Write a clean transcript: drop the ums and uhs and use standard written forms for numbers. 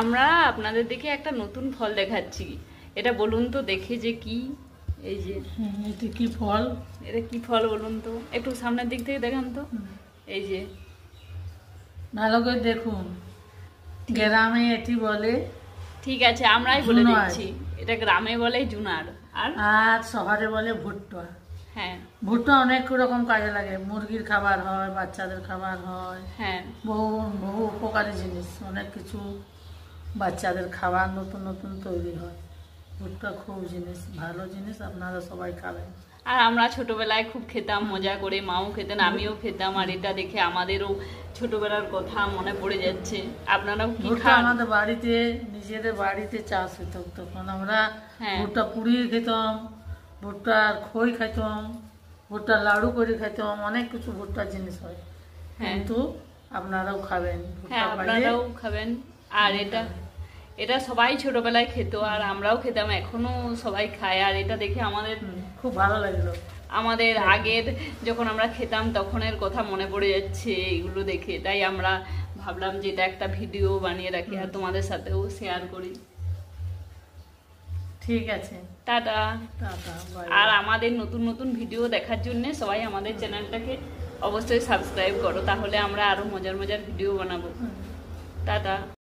আমরা আপনাদের দেখে একটা নতুন ফল দেখাচ্ছি, এটা বলুন তো দেখে যে কি। এই যে এটা কি ফল? এটা কি ফল বলুন তো, একটু সামনের দিক থেকে দেখান তো। এই যে ভালো করে দেখুন, গ্রামে এটি বলে, ঠিক আছে আমরাই বলে দিচ্ছি, এটা গ্রামে বলে জুনার, আর শহরে বলে ভুট্টা। হ্যাঁ, ভুট্টা অনেক রকম কাজে লাগে, মুরগির খাবার হয়, বাচ্চাদের খাবার হয়, হ্যাঁ বহু বহু উপকারী জিনিস, অনেক কিছু বাচ্চাদের খাবার নতুন নতুন তৈরি হয়। ভুট্টা খুব জিনিস, ভালো জিনিস, আপনারা সবাই খাবেন। আর আমরা ছোটবেলায় খুব খেতাম মজা করে, মাও খেতেন, আমিও খেতাম, আর এটা দেখে আমাদেরও ছোটবেলার কথা মনে পড়ে যাচ্ছে। আপনারাও কি খান? আমাদের বাড়িতে, নিজেদের বাড়িতে চাষ হতো, তখন আমরা ভুট্টা পুড়িয়ে খেতাম, ভুট্টার খই খাইতাম, ভুট্টার লাড়ু করে খাইতাম, অনেক কিছু ভুট্টার জিনিস হয়। কিন্তু আপনারাও খাবেন, হ্যাঁ আপনারাও খাবেন। আর এটা সবাই ছোটবেলায় খেত, আর আমরাও খেতাম, এখনো সবাই খায়। আর এটা দেখে আমাদের খুব ভালো লাগলো, আমাদের আগের যখন আমরা খেতাম তখনের কথা মনে পড়ে যাচ্ছে এগুলো দেখে। তাই আমরা ভাবলাম যে এটা একটা ভিডিও বানিয়ে রাখি আর তোমাদের সাথেও শেয়ার করি। ঠিক আছে, টাটা। টাটা। আর আমাদের নতুন নতুন ভিডিও দেখার জন্য সবাই আমাদের চ্যানেলটাকে অবশ্যই সাবস্ক্রাইব করো, তাহলে আমরা আরো মজার মজার ভিডিও বানাবো। টাটা।